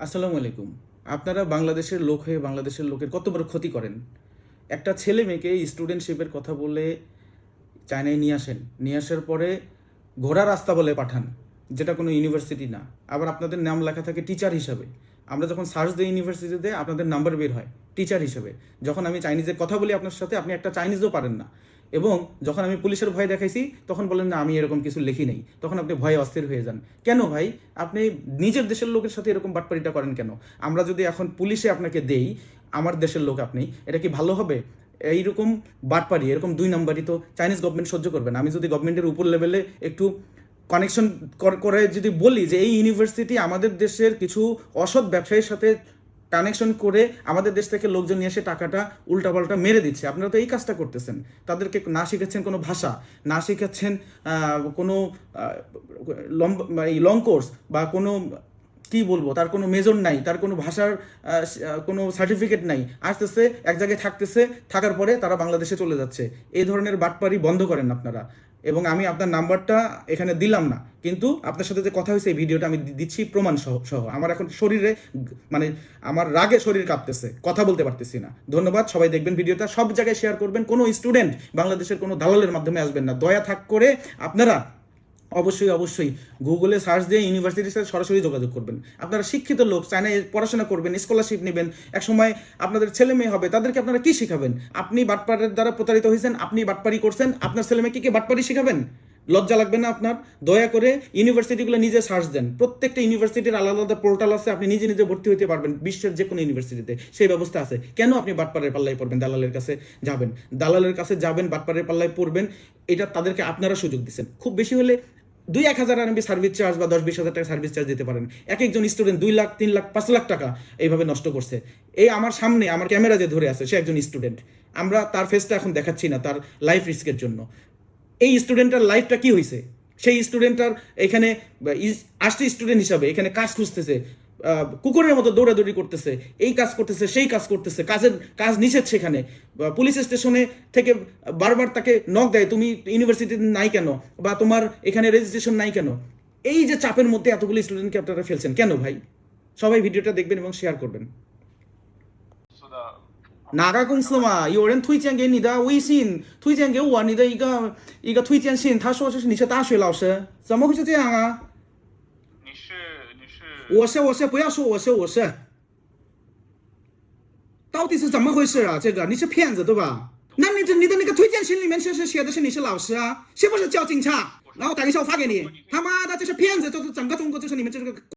আসসালামু আলাইকুম। আপনারা বাংলাদেশের লোক হয়ে বাংলাদেশের লোকের কত বড় ক্ষতি করেন। একটা ছেলে মেয়েকে স্টুডেন্টশিপের কথা বলে চায়নায় নিয়ে আসেন, নিয়ে আসার পরে ঘোড়া রাস্তা বলে পাঠান, যেটা কোনো ইউনিভার্সিটি না। আবার আপনাদের নাম লেখা থাকে টিচার হিসাবে। আমরা যখন সার্চ দিই ইউনিভার্সিটিতে আপনাদের নাম্বার বের হয় টিচার হিসেবে। যখন আমি চাইনিজের কথা বলি আপনার সাথে, আপনি একটা চাইনিজও পারেন না। এবং যখন আমি পুলিশের ভয় দেখাইছি তখন বলেন না আমি এরকম কিছু লিখি নেই, তখন আপনি ভয়ে অস্থির হয়ে যান। কেন ভাই? আপনি নিজের দেশের লোকের সাথে এরকম বাটপারিটা করেন কেন? আমরা যদি এখন পুলিশে আপনাকে দেই, আমার দেশের লোক আপনি, এটা কি ভালো হবে? এইরকম বাটপারি, এরকম দুই নাম্বারই তো চাইনিজ গভর্নমেন্ট সহ্য করবে না। আমি যদি গভর্নমেন্টের উপর লেভেলে একটু কানেকশন করে যদি বলি যে এই ইউনিভার্সিটি আমাদের দেশের কিছু অসৎ ব্যবসায়ীর সাথে কানেকশন করে আমাদের দেশ থেকে লোকজন নিয়ে এসে টাকাটা উল্টাপাল্টা মেরে দিচ্ছে, আপনারা তো এই কাজটা করতেছেন। তাদেরকে না শিখাচ্ছেন কোনো ভাষা, না শিখাচ্ছেন কোনো লং কোর্স বা কোনো কি বলবো, তার কোনো মেজর নাই, তার কোনো ভাষার কোনো সার্টিফিকেট নাই, আসতেছে এক জায়গায় থাকতেছে, থাকার পরে তারা বাংলাদেশে চলে যাচ্ছে। এই ধরনের বাটপারি বন্ধ করেন আপনারা। এবং আমি আপনার নাম্বারটা এখানে দিলাম না, কিন্তু আপনার সাথে যে কথা হয়েছে এই ভিডিওটা আমি দিচ্ছি প্রমাণ সহ সহ। আমার এখন শরীরে মানে আমার রাগে শরীর কাঁপতেছে, কথা বলতে পারতেছি না। ধন্যবাদ, সবাই দেখবেন ভিডিওটা, সব জায়গায় শেয়ার করবেন। কোনো স্টুডেন্ট বাংলাদেশের কোনো দালালের মাধ্যমে আসবেন না, দয়া থাক করে আপনারা অবশ্যই অবশ্যই গুগলে সার্চ দিয়ে ইউনিভার্সিটির সাথে সরাসরি যোগাযোগ করবেন। আপনারা শিক্ষিত লোক, চায়নায় পড়াশোনা করবেন, স্কলারশিপ নেবেন, একসময় আপনাদের ছেলে মেয়ে হবে, তাদেরকে আপনারা কি শিখাবেন? আপনি বাটপারের দ্বারা প্রতারিত হয়েছেন, আপনি বাটপারি করছেন, আপনার ছেলে মেয়েকে কি বাটপারি শিখাবেন? লজ্জা লাগবে না আপনার? দয়া করে ইউনিভার্সিটিগুলো নিজে সার্চ দেন। প্রত্যেকটা ইউনিভার্সিটির আলাদা আলাদা পোর্টাল আছে, আপনি নিজে নিজে ভর্তি হতে পারবেন। বিশ্বের যে কোনো ইউনিভার্সিটিতে সেই ব্যবস্থা আছে। কেন আপনি বাটপারের পাল্লায় পড়বেন? দালালের কাছে যাবেন, দালালের কাছে যাবেন, বাটপারের পাল্লায় পড়বেন। এটা তাদেরকে আপনারা সুযোগ দিচ্ছেন। খুব বেশি হলে 2-1 হাজার RMB সার্ভিস চার্জ বা 10-20 হাজার টাকা সার্ভিস চার্জ দিতে পারেন। এক একজন স্টুডেন্ট 2 লাখ 3 লাখ 5 লাখ টাকা এইভাবে নষ্ট করছে। এই আমার সামনে আমার ক্যামেরা যে ধরে আছে সে একজন স্টুডেন্ট। আমরা তার ফেসটা এখন দেখাচ্ছি না তার লাইফ রিস্কের জন্য। এই স্টুডেন্টটার লাইফটা কি হয়েছে? সেই স্টুডেন্টটার এখানে আসছে স্টুডেন্ট হিসাবে এখানে কাজ খুঁজতেছে, কুকুরের মতো দৌড়াদৌড়ি করতেছে, এই কাজ করতেছে সেই কাজ করতেছে, কাজ নিষেধ সেখানে। পুলিশ স্টেশনে থেকে বারবার তাকে নক দেয়, তুমি ইউনিভার্সিটিতে নাই কেন, বা তোমার এখানে রেজিস্ট্রেশন নাই কেন। এই যে চাপের মধ্যে এতগুলো স্টুডেন্টকে আপনারা ফেলছেন কেন ভাই? সবাই ভিডিওটা দেখবেন এবং শেয়ার করবেন। 哪个公司嘛？有人推荐给你的微信，推荐给我你的一个推荐信，他说这是你是大学老师，怎么会是这样啊？我是，不要说我是，到底是怎么回事啊？这个你是骗子对吧？那你的那个推荐信里面是写的是你是老师啊，是不是叫警察？然后打个电话发给你，他妈的这是骗子，就是整个中国就是你们这个。